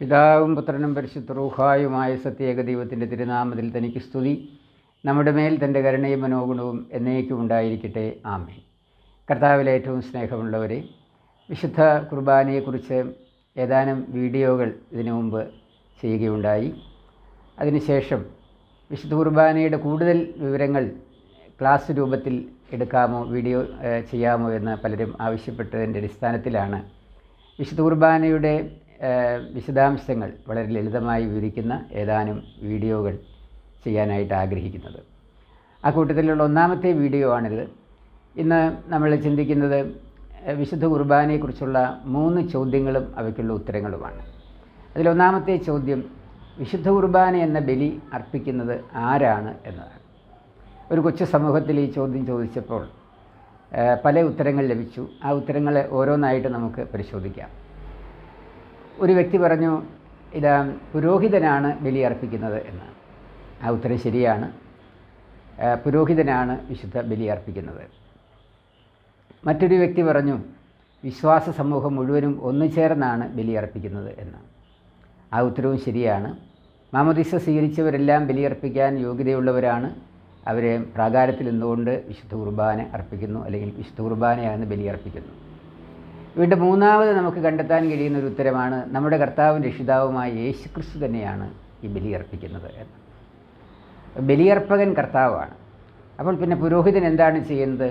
പിതാവും പുത്രനും പരിശുദ്ധ റൂഹായുമായ സത്യേക ദൈവത്തിൻ്റെ തിരുനാമത്തിൽ തനിക്ക് സ്തുതി. നമ്മുടെ മേൽ തൻ്റെ കരുണയും മനോഗുണവും എന്നേക്കും ഉണ്ടായിരിക്കട്ടെ. ആമേൻ. കർത്താവിലെ ഏറ്റവും സ്നേഹമുള്ളവരെ, വിശുദ്ധ കുർബാനയെക്കുറിച്ച് ഏതാനും വീഡിയോകൾ ഇതിനു മുമ്പ് ചെയ്യുകയുണ്ടായി. അതിനുശേഷം വിശുദ്ധ കുർബാനയുടെ കൂടുതൽ വിവരങ്ങൾ ക്ലാസ് രൂപത്തിൽ എടുക്കാമോ, വീഡിയോ ചെയ്യാമോ എന്ന് പലരും ആവശ്യപ്പെട്ടതിൻ്റെ അടിസ്ഥാനത്തിലാണ് വിശുദ്ധ കുർബാനയുടെ വിശദാംശങ്ങൾ വളരെ ലളിതമായി വിവരിക്കുന്ന ഏതാനും വീഡിയോകൾ ചെയ്യാനായിട്ട് ആഗ്രഹിക്കുന്നത്. ആ കൂട്ടത്തിലുള്ള ഒന്നാമത്തെ വീഡിയോ ആണിത്. ഇന്ന് നമ്മൾ ചിന്തിക്കുന്നത് വിശുദ്ധ കുർബാനയെക്കുറിച്ചുള്ള 3 ചോദ്യങ്ങളും അവയ്ക്കുള്ള ഉത്തരങ്ങളുമാണ്. അതിലൊന്നാമത്തെ ചോദ്യം, വിശുദ്ധ കുർബാന എന്ന ബലി അർപ്പിക്കുന്നത് ആരാണ് എന്നതാണ്. ഒരു കൊച്ചു സമൂഹത്തിൽ ഈ ചോദ്യം ചോദിച്ചപ്പോൾ പല ഉത്തരങ്ങൾ ലഭിച്ചു. ആ ഉത്തരങ്ങൾ ഓരോന്നായിട്ട് നമുക്ക് പരിശോധിക്കാം. ഒരു വ്യക്തി പറഞ്ഞു, ഇതാ പുരോഹിതനാണ് ബലി അർപ്പിക്കുന്നത് എന്ന്. ആ ഉത്തരം ശരിയാണ്. പുരോഹിതനാണ് വിശുദ്ധ ബലി അർപ്പിക്കുന്നത്. മറ്റൊരു വ്യക്തി പറഞ്ഞു, വിശ്വാസ സമൂഹം മുഴുവനും ഒന്നുചേർന്നാണ് ബലി അർപ്പിക്കുന്നത് എന്ന്. ആ ഉത്തരവും ശരിയാണ്. മാമോദീസ സ്വീകരിച്ചവരെല്ലാം ബലിയർപ്പിക്കാൻ യോഗ്യതയുള്ളവരാണ്. അവരെ പ്രാകാരത്തിൽ നിന്നുകൊണ്ട് വിശുദ്ധ കുർബാന അർപ്പിക്കുന്നു, അല്ലെങ്കിൽ വിശുദ്ധ കുർബാനയാണ് ബലിയർപ്പിക്കുന്നു. വീണ്ടും മൂന്നാമത് നമുക്ക് കണ്ടെത്താൻ കഴിയുന്ന ഒരു ഉത്തരമാണ്, നമ്മുടെ കർത്താവും രക്ഷിതാവുമായ യേശുക്രിസ്തു തന്നെയാണ് ഈ ബലിയർപ്പിക്കുന്നത് എന്ന്. ബലിയർപ്പകൻ കർത്താവാണ്. അപ്പോൾ പിന്നെ പുരോഹിതൻ എന്താണ് ചെയ്യുന്നത്?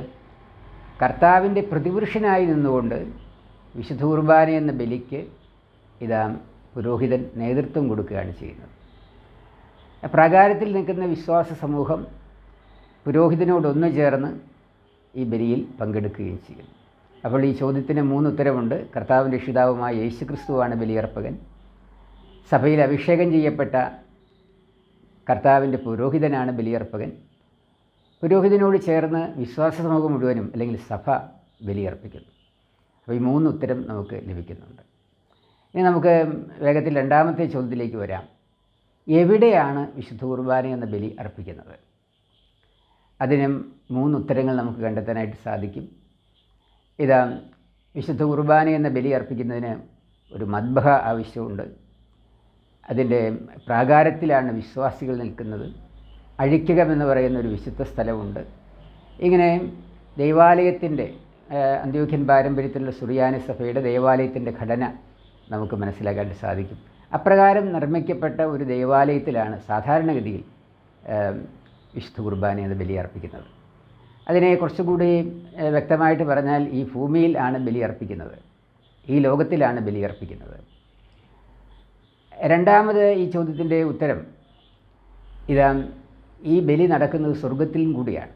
കർത്താവിൻ്റെ പ്രതിപുരുഷനായി നിന്നുകൊണ്ട് വിശുദ്ധ കുർബാന എന്ന ബലിക്ക് ഇതാ പുരോഹിതൻ നേതൃത്വം കൊടുക്കുകയാണ് ചെയ്യുന്നത്. പ്രാകാരത്തിൽ നിൽക്കുന്ന വിശ്വാസ സമൂഹം പുരോഹിതനോടൊന്നു ചേർന്ന് ഈ ബലിയിൽ പങ്കെടുക്കുകയും ചെയ്യുന്നു. അപ്പോൾ ഈ ചോദ്യത്തിന് 3 ഉത്തരമുണ്ട്. കർത്താവിൻ്റെ രക്ഷിതാവുമായ യേശുക്രിസ്തുവാണ് ബലിയർപ്പകൻ. സഭയിൽ അഭിഷേകം ചെയ്യപ്പെട്ട കർത്താവിൻ്റെ പുരോഹിതനാണ് ബലിയർപ്പകൻ. പുരോഹിതനോട് ചേർന്ന് വിശ്വാസ സമൂഹം മുഴുവനും, അല്ലെങ്കിൽ സഭ ബലിയർപ്പിക്കുന്നു. അപ്പോൾ ഈ 3 ഉത്തരം നമുക്ക് ലഭിക്കുന്നുണ്ട്. ഇനി നമുക്ക് വേഗത്തിൽ രണ്ടാമത്തെ ചോദ്യത്തിലേക്ക് വരാം. എവിടെയാണ് വിശുദ്ധ കുർബാന എന്ന ബലി അർപ്പിക്കുന്നത്? അതിനും 3 ഉത്തരങ്ങൾ നമുക്ക് കണ്ടെത്താനായിട്ട് സാധിക്കും. ഇതാ വിശുദ്ധ കുർബാന എന്ന ബലി അർപ്പിക്കുന്നതിന് ഒരു മദ്ബഹ ആവശ്യമുണ്ട്. അതിൻ്റെ പ്രാകാരത്തിലാണ് വിശ്വാസികൾ നിൽക്കുന്നത്. അഴിക്കകം എന്ന് പറയുന്ന ഒരു വിശുദ്ധ സ്ഥലമുണ്ട്. ഇങ്ങനെ ദൈവാലയത്തിൻ്റെ അന്ത്യോക്യൻ പാരമ്പര്യത്തിലുള്ള സുറിയാനി സഭയുടെ ദേവാലയത്തിൻ്റെ ഘടന നമുക്ക് മനസ്സിലാക്കാൻ സാധിക്കും. അപ്രകാരം നിർമ്മിക്കപ്പെട്ട ഒരു ദേവാലയത്തിലാണ് സാധാരണഗതിയിൽ വിശുദ്ധ കുർബാന എന്ന ബലി അർപ്പിക്കുന്നത്. അതിനെ കുറച്ചുകൂടി വ്യക്തമായിട്ട് പറഞ്ഞാൽ, ഈ ഭൂമിയിൽ ആണ് ബലി അർപ്പിക്കുന്നത്, ഈ ലോകത്തിലാണ് ബലി അർപ്പിക്കുന്നത്. രണ്ടാമത് ഈ ചോദ്യത്തിൻ്റെ ഉത്തരം ഇതാ, ഈ ബലി നടക്കുന്നത് സ്വർഗത്തിലും കൂടിയാണ്.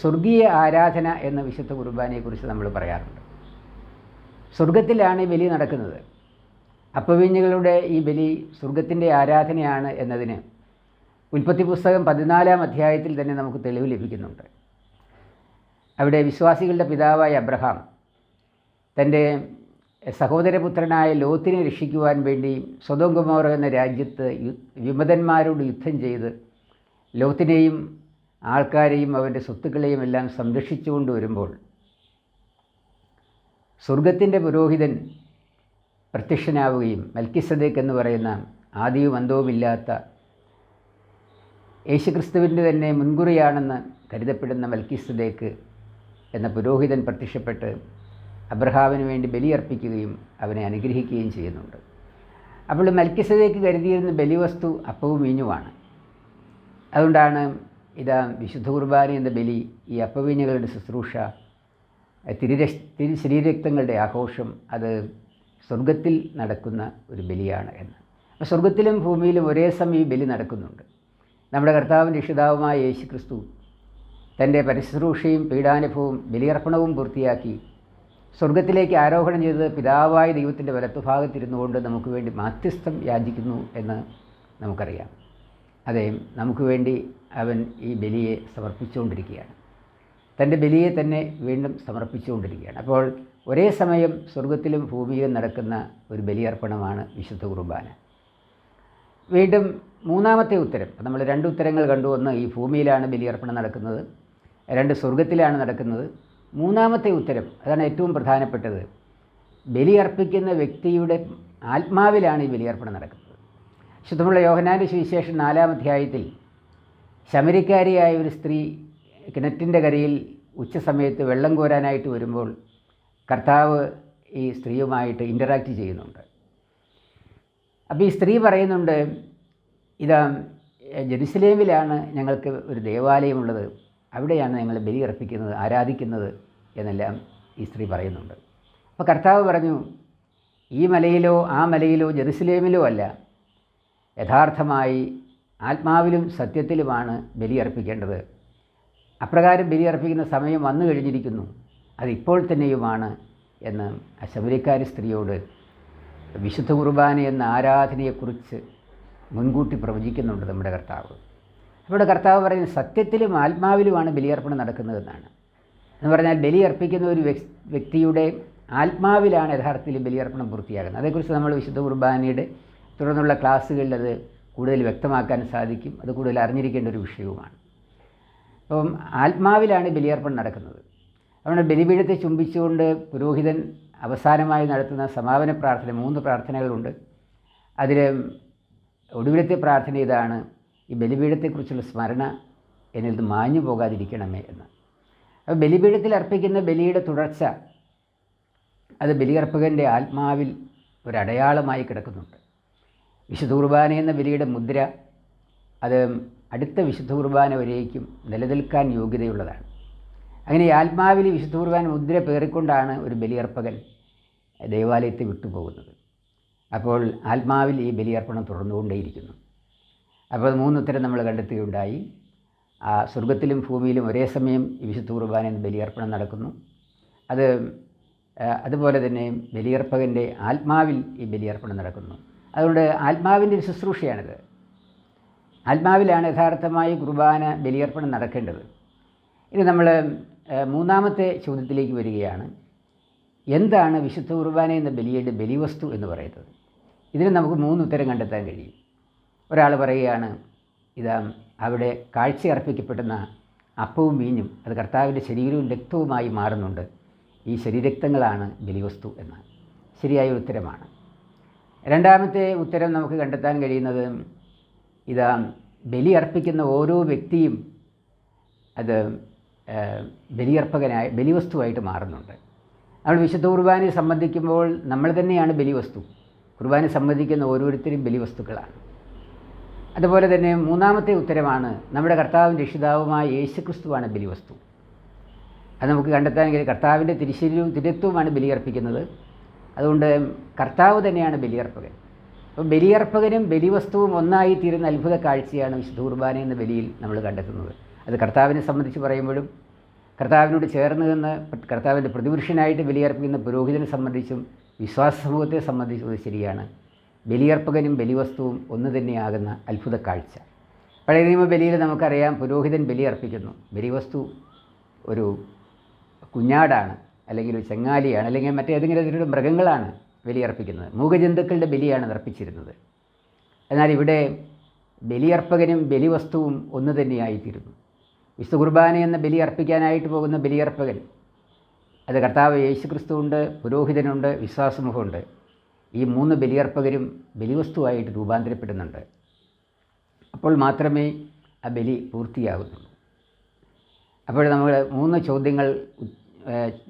സ്വർഗീയ ആരാധന എന്ന വിശുദ്ധ കുർബാനയെക്കുറിച്ച് നമ്മൾ പറയാറുണ്ട്. സ്വർഗത്തിലാണ് ഈ ബലി നടക്കുന്നത്. അപ്പവീഞ്ഞുകളുടെ ഈ ബലി സ്വർഗത്തിൻ്റെ ആരാധനയാണ് എന്നതിന് ഉൽപ്പത്തി പുസ്തകം 14-ാം അധ്യായത്തിൽ തന്നെ നമുക്ക് തെളിവ് ലഭിക്കുന്നുണ്ട്. അവിടെ വിശ്വാസികളുടെ പിതാവായ അബ്രഹാം തൻ്റെ സഹോദരപുത്രനായ ലോത്തിനെ രക്ഷിക്കുവാൻ വേണ്ടി സൊദോം ഗൊമോറ എന്ന രാജ്യത്ത് വിമതന്മാരോട് യുദ്ധം ചെയ്ത് ലോത്തിനെയും ആൾക്കാരെയും അവൻ്റെ സ്വത്തുക്കളെയും എല്ലാം സംരക്ഷിച്ചുകൊണ്ട് വരുമ്പോൾ സ്വർഗത്തിൻ്റെ പുരോഹിതൻ പ്രത്യക്ഷനാവുകയും മൽക്കിസദേക്ക് എന്ന് പറയുന്ന ആദിയും അന്തവുമില്ലാത്ത യേശുക്രിസ്തുവിൻ്റെ തന്നെ മുൻകുറിയാണെന്ന് കരുതപ്പെടുന്ന മൽക്കിസദേക്ക് എന്ന പുരോഹിതൻ പ്രത്യക്ഷപ്പെട്ട് അബ്രഹാമിന് വേണ്ടി ബലിയർപ്പിക്കുകയും അവനെ അനുഗ്രഹിക്കുകയും ചെയ്യുന്നുണ്ട്. അപ്പോൾ മൽക്കിസദേക്ക് കരുതിയിരുന്ന ബലിവസ്തു അപ്പവും വീഞ്ഞുമാണ്. അതുകൊണ്ടാണ് ഇതാ വിശുദ്ധ കുർബാന എന്ന ബലി, ഈ അപ്പവീഞ്ഞുകളുടെ ശുശ്രൂഷ, ശരീരരക്തങ്ങളുടെ ആഘോഷം, അത് സ്വർഗത്തിൽ നടക്കുന്ന ഒരു ബലിയാണ് എന്ന്. അപ്പോൾ സ്വർഗത്തിലും ഭൂമിയിലും ഒരേ സമയം ബലി നടക്കുന്നുണ്ട്. നമ്മുടെ കർത്താവും രക്ഷിതാവുമായ യേശുക്രിസ്തു തൻ്റെ പരിശുശ്രൂഷയും പീഡാനുഭവവും ബലിയർപ്പണവും പൂർത്തിയാക്കി സ്വർഗത്തിലേക്ക് ആരോഹണം ചെയ്തത് പിതാവായ ദൈവത്തിൻ്റെ വലത്തുഭാഗത്തിരുന്നുകൊണ്ട് നമുക്ക് വേണ്ടി മാധ്യസ്ഥം യാചിക്കുന്നു എന്ന് നമുക്കറിയാം. അതെ, നമുക്ക് വേണ്ടി അവൻ ഈ ബലിയെ സമർപ്പിച്ചുകൊണ്ടിരിക്കുകയാണ്. തൻ്റെ ബലിയെ തന്നെ വീണ്ടും സമർപ്പിച്ചുകൊണ്ടിരിക്കുകയാണ്. അപ്പോൾ ഒരേ സമയം സ്വർഗത്തിലും ഭൂമിയിലും നടക്കുന്ന ഒരു ബലിയർപ്പണമാണ് വിശുദ്ധ കുർബാന. വീണ്ടും മൂന്നാമത്തെ ഉത്തരം, നമ്മൾ 2 ഉത്തരങ്ങൾ കണ്ടു. ഒന്ന്, ഈ ഭൂമിയിലാണ് ബലിയർപ്പണം നടക്കുന്നത്. 2, സ്വർഗത്തിലാണ് നടക്കുന്നത്. മൂന്നാമത്തെ ഉത്തരം, അതാണ് ഏറ്റവും പ്രധാനപ്പെട്ടത്, ബലിയർപ്പിക്കുന്ന വ്യക്തിയുടെ ആത്മാവിലാണ് ഈ ബലിയർപ്പണം നടക്കുന്നത്. ശുദ്ധമുള്ള യോഹന്നാൻ്റെ സുവിശേഷം 4-ാം അധ്യായത്തിൽ ശമരിക്കാരിയായ ഒരു സ്ത്രീ കിണറ്റിൻ്റെ കരയിൽ ഉച്ചസമയത്ത് വെള്ളം കോരാനായിട്ട് വരുമ്പോൾ കർത്താവ് ഈ സ്ത്രീയുമായിട്ട് ഇൻ്ററാക്റ്റ് ചെയ്യുന്നുണ്ട്. അപ്പോൾ ഈ സ്ത്രീ പറയുന്നുണ്ട്, ഇതാ ജെറുസലേമിലാണ് ഞങ്ങൾക്ക് ഒരു ദേവാലയമുള്ളത്, അവിടെയാണ് ഞങ്ങൾ ബലി അർപ്പിക്കുന്നത്, ആരാധിക്കുന്നത് എന്നെല്ലാം ഈ സ്ത്രീ പറയുന്നുണ്ട്. അപ്പോൾ കർത്താവ് പറഞ്ഞു, ഈ മലയിലോ ആ മലയിലോ ജെറുസലേമിലോ അല്ല, യഥാർത്ഥമായി ആത്മാവിലും സത്യത്തിലുമാണ് ബലി അർപ്പിക്കേണ്ടത്. അപ്രകാരം ബലി അർപ്പിക്കുന്ന സമയം വന്നു കഴിഞ്ഞിരിക്കുന്നു, അതിപ്പോൾ തന്നെയുമാണ് എന്ന് ആ ശമരിക്കാരി സ്ത്രീയോട് വിശുദ്ധ കുർബാന എന്ന ആരാധനയെക്കുറിച്ച് മുൻകൂട്ടി പ്രവചിക്കുന്നുണ്ട് നമ്മുടെ കർത്താവ്. അവിടെ കർത്താവ് പറയുന്നത് സത്യത്തിലും ആത്മാവിലുമാണ് ബലിയർപ്പണം നടക്കുന്നതെന്നാണ്. എന്ന് പറഞ്ഞാൽ ബലി അർപ്പിക്കുന്ന ഒരു വ്യക്തിയുടെ ആത്മാവിലാണ് യഥാർത്ഥത്തിൽ ബലിയർപ്പണം പൂർത്തിയാകുന്നത്. അതേക്കുറിച്ച് നമ്മൾ വിശുദ്ധ കുർബാനയുടെ തുടർന്നുള്ള ക്ലാസ്സുകളിൽ അത് കൂടുതൽ വ്യക്തമാക്കാൻ സാധിക്കും. അത് കൂടുതൽ അറിഞ്ഞിരിക്കേണ്ട ഒരു വിഷയവുമാണ്. അപ്പം ആത്മാവിലാണ് ബലിയർപ്പണം നടക്കുന്നത്. അതുകൊണ്ട് ബലിപീഠത്തെ ചുംബിച്ചുകൊണ്ട് പുരോഹിതൻ അവസാനമായി നടത്തുന്ന സമാപന പ്രാർത്ഥന, 3 പ്രാർത്ഥനകളുണ്ട്. അതിൽ ഒടുവിലത്തെ പ്രാർത്ഥന ഇതാണ്, ഈ ബലിപീഠത്തെക്കുറിച്ചുള്ള സ്മരണ എന്നിൽ നിന്ന് മാഞ്ഞു പോകാതിരിക്കണമേ എന്ന്. അപ്പോൾ ബലിപീഠത്തിൽ അർപ്പിക്കുന്ന ബലിയുടെ തുടർച്ച അത് ബലിയർപ്പകൻ്റെ ആത്മാവിൽ ഒരടയാളമായി കിടക്കുന്നുണ്ട്. വിശുദ്ധ കുർബാന എന്ന ബലിയുടെ മുദ്ര അത് അടുത്ത വിശുദ്ധ കുർബാന വരേക്കും നിലനിൽക്കാൻ യോഗ്യതയുള്ളതാണ്. അങ്ങനെ ആത്മാവിൽ വിശുദ്ധ കുർബാന മുദ്ര പേറിക്കൊണ്ടാണ് ഒരു ബലിയർപ്പകൻ ദേവാലയത്തെ വിട്ടുപോകുന്നത്. അപ്പോൾ ആത്മാവിൽ ഈ ബലിയർപ്പണം തുടർന്നുകൊണ്ടേയിരിക്കുന്നു. അപ്പോൾ 3 ഉത്തരം നമ്മൾ കണ്ടെത്തുകയുണ്ടായി. സ്വർഗത്തിലും ഭൂമിയിലും ഒരേ സമയം ഈ വിശുദ്ധ കുർബാന എന്ന ബലിയർപ്പണം നടക്കുന്നു. അതുപോലെ തന്നെ ബലിയർപ്പകൻ്റെ ആത്മാവിൽ ഈ ബലിയർപ്പണം നടക്കുന്നു. അതുകൊണ്ട് ആത്മാവിൻ്റെ ഒരു ശുശ്രൂഷയാണിത്. ആത്മാവിലാണ് യഥാർത്ഥമായി കുർബാന ബലിയർപ്പണം നടക്കേണ്ടത്. ഇനി നമ്മൾ 3-ാമത്തെ ചോദ്യത്തിലേക്ക് വരികയാണ്. എന്താണ് വിശുദ്ധ കുർബാന എന്ന ബലിയുടെ ബലിവസ്തു എന്ന് പറയുന്നത്? ഇതിന് നമുക്ക് 3 ഉത്തരം കണ്ടെത്താൻ കഴിയും. ഒരാൾ പറയുകയാണ്, ഇതാ അവിടെ കാഴ്ച അർപ്പിക്കപ്പെടുന്ന അപ്പവും വീഞ്ഞും അത് കർത്താവിൻ്റെ ശരീരവും രക്തവുമായി മാറുന്നുണ്ട്, ഈ ശരീരരക്തങ്ങളാണ് ബലിവസ്തു എന്ന്. ശരിയായ ഉത്തരമാണ്. 2-ാമത്തെ ഉത്തരം നമുക്ക് കണ്ടെത്താൻ കഴിയുന്നത്, ഇതാ ബലി അർപ്പിക്കുന്ന ഓരോ വ്യക്തിയും അത് ബലിയർപ്പകനായ ബലിവസ്തുവായിട്ട് മാറുന്നുണ്ട്. നമ്മൾ വിശുദ്ധ കുർബാനയെ സംബന്ധിക്കുമ്പോൾ നമ്മൾ തന്നെയാണ് ബലിവസ്തു. കുർബാന സംബന്ധിക്കുന്ന ഓരോരുത്തരും ബലിവസ്തുക്കളാണ്. അതുപോലെ തന്നെ 3-ാമത്തെ ഉത്തരമാണ്, നമ്മുടെ കർത്താവും രക്ഷിതാവുമായ യേശുക്രിസ്തുവാണ് ബലിവസ്തു. അത് നമുക്ക് കണ്ടെത്താൻ കഴിയും. കർത്താവിൻ്റെ തിരുശരീരവും തിരുരക്തവുമാണ് ബലിയർപ്പിക്കുന്നത്. അതുകൊണ്ട് കർത്താവ് തന്നെയാണ് ബലിയർപ്പകൻ. അപ്പോൾ ബലിയർപ്പകനും ബലിവസ്തുവും ഒന്നായി തീരുന്ന അത്ഭുത കാഴ്ചയാണ് വിശുദ്ധ കുർബാന എന്ന ബലിയിൽ നമ്മൾ കണ്ടെത്തുന്നത്. അത് കർത്താവിനെ സംബന്ധിച്ച് പറയുമ്പോഴും കർത്താവിനോട് ചേർന്ന് നിന്ന് കർത്താവിൻ്റെ പ്രതിപുരുഷനായിട്ട് ബലിയർപ്പിക്കുന്ന പുരോഹിതനെ സംബന്ധിച്ചും വിശ്വാസ സമൂഹത്തെ സംബന്ധിച്ചും അത് ശരിയാണ്. ബലിയർപ്പകനും ബലിവസ്തുവും ഒന്ന് തന്നെയാകുന്ന അത്ഭുത കാഴ്ച. പഴയ നിയമ ബലിയിൽ നമുക്കറിയാം, പുരോഹിതൻ ബലിയർപ്പിക്കുന്നു. ബലിവസ്തു ഒരു കുഞ്ഞാടാണ്, അല്ലെങ്കിൽ ഒരു ചെങ്ങാലിയാണ്, അല്ലെങ്കിൽ മറ്റേതെങ്കിലും തരത്തിലുള്ള മൃഗങ്ങളാണ് ബലിയർപ്പിക്കുന്നത്. മൂകജന്തുക്കളുടെ ബലിയാണ് അർപ്പിച്ചിരുന്നത്. എന്നാൽ ഇവിടെ ബലിയർപ്പകനും ബലിവസ്തുവും ഒന്ന് തന്നെയായിത്തീരുന്നു. വിശുദ്ധ കുർബാന എന്ന ബലി അർപ്പിക്കാനായിട്ട് പോകുന്ന ബലിയർപ്പകൻ അത് കർത്താവ് യേശുക്രിസ്തുവുണ്ട്, പുരോഹിതനുണ്ട്, വിശ്വാസമുഖമുണ്ട്. ഈ 3 ബലിയർപ്പകരും ബലിവസ്തുവായിട്ട് രൂപാന്തരപ്പെടുന്നുണ്ട്. അപ്പോൾ മാത്രമേ ആ ബലി പൂർത്തിയാകുന്നുള്ളൂ. അപ്പോൾ നമ്മൾ 3 ചോദ്യങ്ങൾ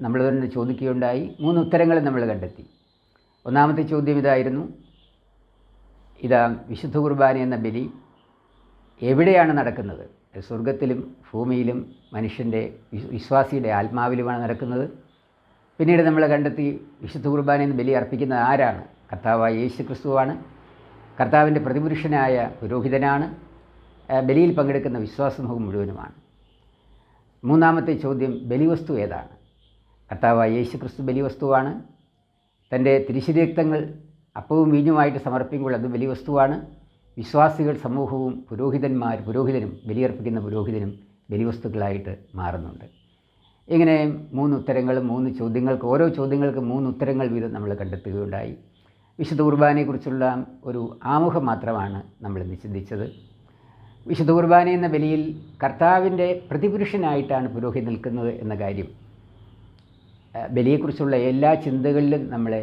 നമ്മൾ തന്നെ ചോദിക്കുകയുണ്ടായി. 3 ഉത്തരങ്ങൾ നമ്മൾ കണ്ടെത്തി. 1-ാമത്തെ ചോദ്യം ഇതായിരുന്നു, ഇതാ വിശുദ്ധ കുർബാന എന്ന ബലി എവിടെയാണ് നടക്കുന്നത്? സ്വർഗത്തിലും ഭൂമിയിലും മനുഷ്യൻ്റെ വിശ്വാസിയുടെ ആത്മാവിലുമാണ് നടക്കുന്നത്. പിന്നീട് നമ്മൾ കണ്ടെത്തി, വിശുദ്ധ കുർബാന എന്ന ബലി അർപ്പിക്കുന്നത് ആരാണ്? കർത്താവായ യേശുക്രിസ്തുവാണ്. കർത്താവിൻ്റെ പ്രതിപുരുഷനായ പുരോഹിതനാണ്. ബലിയിൽ പങ്കെടുക്കുന്ന വിശ്വാസമുഖം മുഴുവനുമാണ്. 3-ാമത്തെ ചോദ്യം, ബലിവസ്തു ഏതാണ്? കർത്താവായ യേശുക്രിസ്തു ബലിവസ്തുവാണ്. തൻ്റെ തിരുശരീരക്തങ്ങൾ അപ്പവും വീഞ്ഞുമായിട്ട് സമർപ്പിക്കുമ്പോൾ അത് ബലിവസ്തുവാണ്. വിശ്വാസികൾ സമൂഹവും പുരോഹിതനും ബലിയർപ്പിക്കുന്ന പുരോഹിതനും ബലിവസ്തുക്കളായിട്ട് മാറുന്നുണ്ട്. ഇങ്ങനെ 3 ഉത്തരങ്ങളും 3 ചോദ്യങ്ങൾക്ക്, ഓരോ ചോദ്യങ്ങൾക്ക് 3 ഉത്തരങ്ങൾ വീതം നമ്മൾ കണ്ടെത്തുകയുണ്ടായി. വിശുദ്ധ കുർബാനയെക്കുറിച്ചുള്ള ഒരു ആമുഖം മാത്രമാണ് നമ്മളിന്ന് ചിന്തിച്ചത്. വിശുദ്ധ കുർബാന എന്ന ബലിയിൽ കർത്താവിൻ്റെ പ്രതിപുരുഷനായിട്ടാണ് പുരോഹിതൻ നിൽക്കുന്നത് എന്ന കാര്യം ബലിയെക്കുറിച്ചുള്ള എല്ലാ ചിന്തകളിലും നമ്മളെ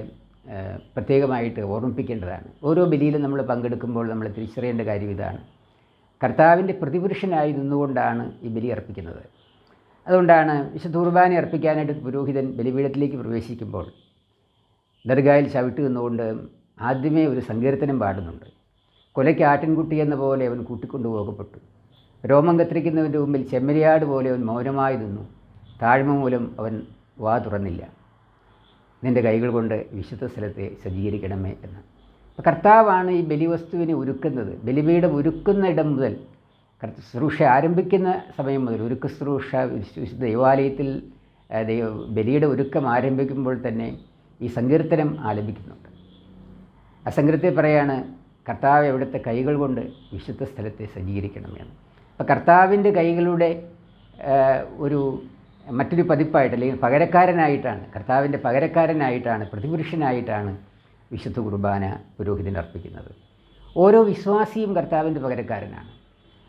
പ്രത്യേകമായിട്ട് ഓർമ്മിപ്പിക്കേണ്ടതാണ്. ഓരോ ബലിയിലും നമ്മൾ പങ്കെടുക്കുമ്പോൾ നമ്മൾ തിരിച്ചറിയേണ്ട കാര്യം ഇതാണ്: കർത്താവിൻ്റെ പ്രതിപുരുഷനായി നിന്നുകൊണ്ടാണ് ഈ ബലി അർപ്പിക്കുന്നത്. അതുകൊണ്ടാണ് വിശുദ്ധ കുർബാന അർപ്പിക്കാനായിട്ട് പുരോഹിതൻ ബലിപീഠത്തിലേക്ക് പ്രവേശിക്കുമ്പോൾ ദർഗായിൽ ചവിട്ട് നിന്നുകൊണ്ട് ആദ്യമേ ഒരു സങ്കീർത്തനം പാടുന്നുണ്ട്. കൊലയ്ക്ക് ആട്ടിൻകുട്ടി എന്ന പോലെ അവൻ കൂട്ടിക്കൊണ്ടുപോകപ്പെട്ടു. രോമം കത്തിരിക്കുന്നവൻ്റെ മുമ്പിൽ ചെമ്മരിയാട് പോലെ അവൻ മൗനമായി നിന്നു. താഴ്മ മൂലം അവൻ വാ തുറന്നില്ല. നിൻ്റെ കൈകൾ കൊണ്ട് വിശുദ്ധ സ്ഥലത്തെ സജ്ജീകരിക്കണമേ എന്ന്. അപ്പോൾ കർത്താവാണ് ഈ ബലിവസ്തുവിനെ ഒരുക്കുന്നത്. ബലിപീഠം ഒരുക്കുന്ന ഇടം മുതൽ, ശുശ്രൂഷ ആരംഭിക്കുന്ന സമയം മുതൽ, ഒരുക്ക ശുശ്രൂഷ വിശുദ്ധ ദൈവാലയത്തിൽ ബലിയുടെ ഒരുക്കം ആരംഭിക്കുമ്പോൾ തന്നെ ഈ സങ്കീർത്തനം ആലപിക്കുന്നുണ്ട്. ആ സങ്കീർത്തനത്തിൽ പറയാണ്, കർത്താവ് അവിടുത്തെ കൈകൾ കൊണ്ട് വിശുദ്ധ സ്ഥലത്തെ സജ്ജീകരിക്കണമെന്ന്. അപ്പോൾ കർത്താവിൻ്റെ കൈകളുടെ മറ്റൊരു പതിപ്പായിട്ട്, അല്ലെങ്കിൽ പകരക്കാരനായിട്ടാണ്, കർത്താവിൻ്റെ പകരക്കാരനായിട്ടാണ്, പ്രതിപുരുഷനായിട്ടാണ് വിശുദ്ധ കുർബാന പുരോഹിതൻ അർപ്പിക്കുന്നത്. ഓരോ വിശ്വാസിയും കർത്താവിൻ്റെ പകരക്കാരനാണ്.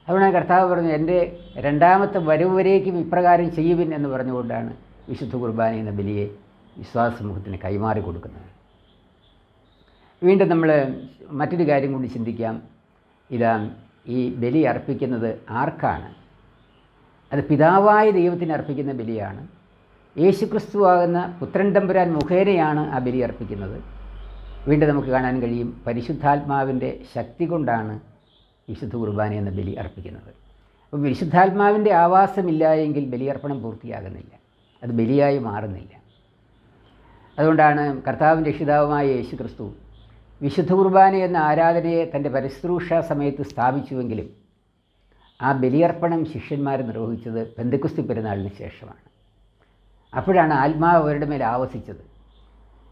അതുകൊണ്ടാണ് കർത്താവ് പറഞ്ഞു, എൻ്റെ രണ്ടാമത്തെ വരവ് വരേക്കും ഇപ്രകാരം ചെയ്യുവിൻ എന്ന് പറഞ്ഞുകൊണ്ടാണ് വിശുദ്ധ കുർബാന എന്ന ബലിയെ വിശ്വാസ സമൂഹത്തിന് കൈമാറി കൊടുക്കുന്നത്. വീണ്ടും നമ്മൾ മറ്റൊരു കാര്യം കൂടി ചിന്തിക്കാം. ഈ ബലി അർപ്പിക്കുന്നത് ആർക്കാണ്? അത് പിതാവായ ദൈവത്തിന് അർപ്പിക്കുന്ന ബലിയാണ്. യേശുക്രിസ്തുവാകുന്ന പുത്രൻ തമ്പുരാൻ മുഖേനയാണ് ആ ബലി അർപ്പിക്കുന്നത്. വീണ്ടും നമുക്ക് കാണാൻ കഴിയും, പരിശുദ്ധാത്മാവിൻ്റെ ശക്തി കൊണ്ടാണ് വിശുദ്ധ കുർബാന എന്ന ബലി അർപ്പിക്കുന്നത്. അപ്പോൾ വിശുദ്ധാത്മാവിൻ്റെ ആവാസമില്ല എങ്കിൽ ബലിയർപ്പണം പൂർത്തിയാകുന്നില്ല, അത് ബലിയായി മാറുന്നില്ല. അതുകൊണ്ടാണ് കർത്താവിൻ്റെ രക്ഷിതാവുമായ യേശുക്രിസ്തു വിശുദ്ധ കുർബാന എന്ന ആരാധനയെ തൻ്റെ പരിശുശ്രൂഷ സമയത്ത് സ്ഥാപിച്ചുവെങ്കിലും ആ ബലിയർപ്പണം ശിഷ്യന്മാർ നിർവഹിച്ചത് പെന്തക്കോസ്ത് പെരുന്നാളിന് ശേഷമാണ്. അപ്പോഴാണ് ആത്മാവ് അവരുടെ മേൽ ആവസിച്ചത്.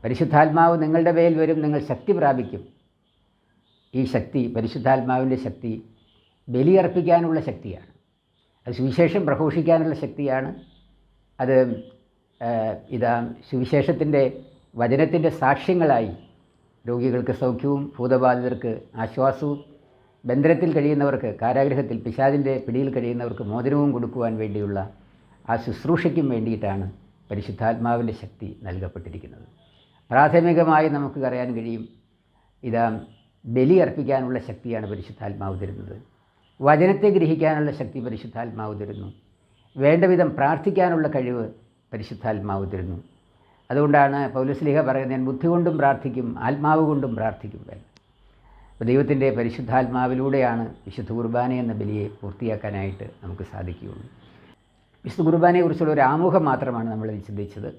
പരിശുദ്ധാത്മാവ് നിങ്ങളുടെ മേൽ വരും, നിങ്ങൾ ശക്തി പ്രാപിക്കും. ഈ ശക്തി, പരിശുദ്ധാത്മാവിൻ്റെ ശക്തി ബലിയർപ്പിക്കാനുള്ള ശക്തിയാണ്. അത് സുവിശേഷം പ്രഘോഷിക്കാനുള്ള ശക്തിയാണ്. അത് സുവിശേഷത്തിൻ്റെ വചനത്തിൻ്റെ സാക്ഷ്യങ്ങളായി രോഗികൾക്ക് സൗഖ്യവും ഭൂതബാധിതർക്ക് ആശ്വാസവും ബന്ധനത്തിൽ കഴിയുന്നവർക്ക്, കാരാഗൃഹത്തിൽ പിശാചിൻ്റെ പിടിയിൽ കഴിയുന്നവർക്ക് മോചനവും കൊടുക്കുവാൻ വേണ്ടിയുള്ള ആ ശുശ്രൂഷയ്ക്കും വേണ്ടിയിട്ടാണ് പരിശുദ്ധാത്മാവിൻ്റെ ശക്തി നൽകപ്പെട്ടിരിക്കുന്നത്. പ്രാഥമികമായി നമുക്ക് അറിയാൻ കഴിയും, ബലി അർപ്പിക്കാനുള്ള ശക്തിയാണ് പരിശുദ്ധാത്മാവ് തരുന്നത്. വചനത്തെ ഗ്രഹിക്കാനുള്ള ശക്തി പരിശുദ്ധാത്മാവ് തരുന്നു. വേണ്ട വിധം പ്രാർത്ഥിക്കാനുള്ള കഴിവ് പരിശുദ്ധാത്മാവ് തരുന്നു. അതുകൊണ്ടാണ് പൗലോസ്ലീഹ പറയുന്നത്, ഞാൻ ബുദ്ധി കൊണ്ടും പ്രാർത്ഥിക്കും, ആത്മാവ് കൊണ്ടും പ്രാർത്ഥിക്കും എന്ന്. അപ്പോൾ ദൈവത്തിൻ്റെ പരിശുദ്ധാത്മാവിലൂടെയാണ് വിശുദ്ധ കുർബാന എന്ന ബലിയെ പൂർത്തിയാക്കാനായിട്ട് നമുക്ക് സാധിക്കുകയുള്ളൂ. വിശുദ്ധ കുർബാനയെക്കുറിച്ചുള്ള ഒരു ആമുഖം മാത്രമാണ് നമ്മൾ ചിന്തിച്ചത്.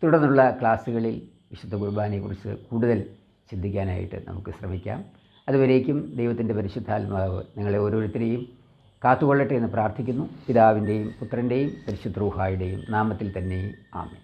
തുടർന്നുള്ള ക്ലാസ്സുകളിൽ വിശുദ്ധ കുർബാനയെക്കുറിച്ച് കൂടുതൽ ചിന്തിക്കാനായിട്ട് നമുക്ക് ശ്രമിക്കാം. അതുവരേക്കും ദൈവത്തിൻ്റെ പരിശുദ്ധാത്മാവ് നിങ്ങളെ ഓരോരുത്തരെയും കാത്തുകൊള്ളട്ടെ എന്ന് പ്രാർത്ഥിക്കുന്നു. പിതാവിൻ്റെയും പുത്രൻ്റെയും പരിശുദ്ധ റൂഹായുടെയും നാമത്തിൽ തന്നെ ആമേൻ.